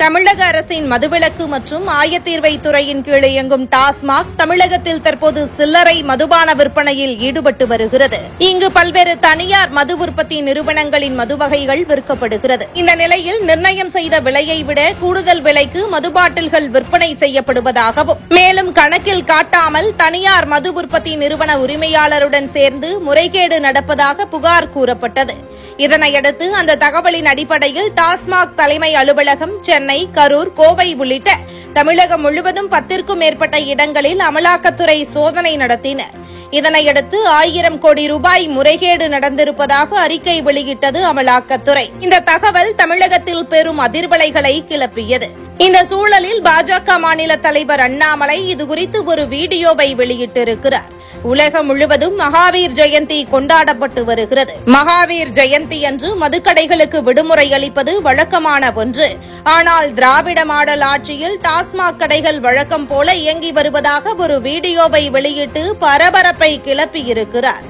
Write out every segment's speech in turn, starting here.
தமிழக அரசின் மதுவிலக்கு மற்றும் ஆயத்தீர்வை துறையின் கீழ் இயங்கும் டாஸ்மாக் தமிழகத்தில் தற்போது சில்லறை மதுபான விற்பனையில் ஈடுபட்டு வருகிறது. இங்கு பல்வேறு தனியார் மது உற்பத்தி நிறுவனங்களின் மது வகைகள் விற்கப்படுகிறது. இந்த நிலையில் நிர்ணயம் செய்த விலையை விட கூடுதல் விலைக்கு மது பாட்டில்கள் விற்பனை செய்யப்படுவதாகவும், மேலும் கணக்கில் காட்டாமல் தனியார் மது உற்பத்தி நிறுவன உரிமையாளருடன் சேர்ந்து முறைகேடு நடப்பதாக புகார் கூறப்பட்டது. இதனையடுத்து அந்த தகவலின் அடிப்படையில் டாஸ்மாக் தலைமை அலுவலகம் சென்னை, கரூர், கோவை உள்ளிட்ட தமிழகம் முழுவதும் 10க்கும் மேற்பட்ட இடங்களில் அமலாக்கத்துறை சோதனை நடத்தினர். இதனையடுத்து 1000 கோடி ரூபாய் முறைகேடு நடந்திருப்பதாக அறிக்கை வெளியிட்டது அமலாக்கத்துறை. இந்த தகவல் தமிழகத்தில் பெரும் அதிர்வலைகளை கிளப்பியது. இந்த சூழலில் பாஜக மாநில தலைவர் அண்ணாமலை இதுகுறித்து ஒரு வீடியோவை வெளியிட்டிருக்கிறார். உலகம் முழுவதும் மகாவீர் ஜெயந்தி கொண்டாடப்பட்டு வருகிறது. மகாவீர் ஜெயந்தி அன்று மதுக்கடைகளுக்கு விடுமுறை அளிப்பது வழக்கமான ஒன்று. ஆனால் திராவிட மாடல் ஆட்சியில் டாஸ்மாக் கடைகள் வழக்கம் போல இயங்கி வருவதாக ஒரு வீடியோவை வெளியிட்டு பரபரப்பை கிளப்பியிருக்கிறார்.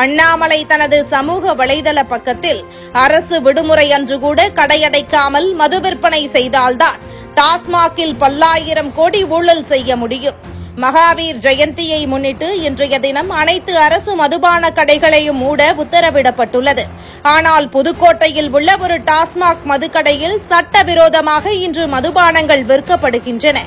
அண்ணாமலை தனது சமூக வலைதள பக்கத்தில் அரசு விடுமுறை அன்று கூட கடையடைக்காமல் மது விற்பனை செய்தால்தான் டாஸ்மாகில் பல்லாயிரம் கோடி ஊழல் செய்ய முடியும். மகாவீர் ஜெயந்தியை முன்னிட்டு இன்றைய தினம் அனைத்து அரசு மதுபான கடைகளையும் மூட உத்தரவிடப்பட்டுள்ளது. ஆனால் புதுக்கோட்டையில் உள்ள ஒரு டாஸ்மாக் மதுக்கடையில் சட்டவிரோதமாக இன்று மதுபானங்கள் விற்கப்படுகின்றன.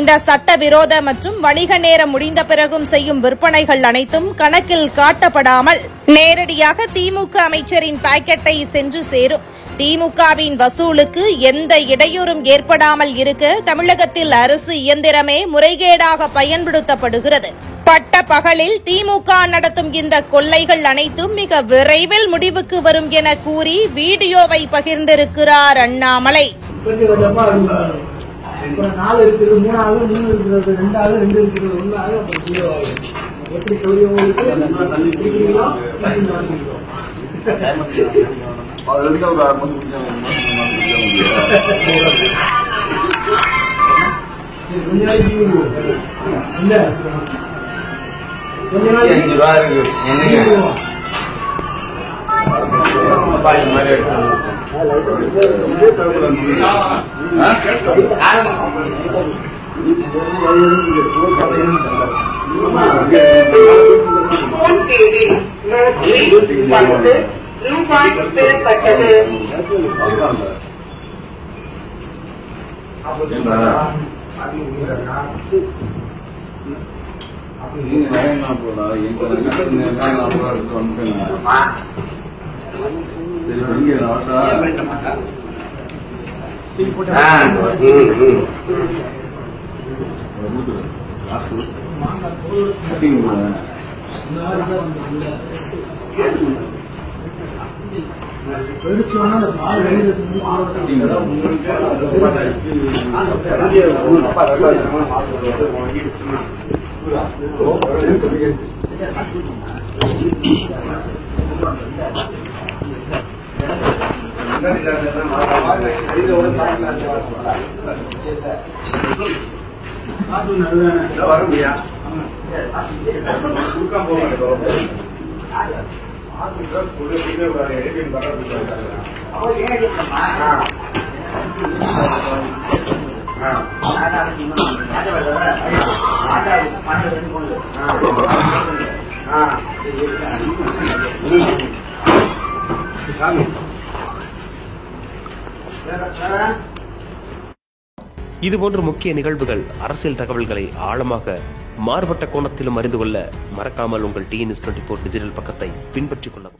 இந்த சட்டவிரோத மற்றும் வணிக நேரம் முடிந்த பிறகும் செய்யும் விற்பனைகள் அனைத்தும் கணக்கில் காட்டப்படாமல் நேரடியாக திமுக அமைச்சரின் பாக்கெட்டை சென்று சேரும். திமுகவின் வசூலுக்கு எந்த இடையூறும் ஏற்படாமல் இருக்க தமிழகத்தில் அரசு இயந்திரமே முறைகேடாக பயன்படுத்தப்படுகிறது. பட்ட பகலில் திமுக நடத்தும் இந்த கொள்ளைகள் அனைத்தும் மிக விரைவில் முடிவுக்கு வரும் என கூறி வீடியோவை பகிர்ந்திருக்கிறார் அண்ணாமலை. இதுபோன்ற முக்கிய நிகழ்வுகள், அரசியல் தகவல்களை ஆழமாக மாறுபட்ட கோணத்திலும் அறிந்து கொள்ள மறக்காமல் உங்கள் TNS24 டிஜிட்டல் பக்கத்தை பின்பற்றிக் கொள்ளவும்.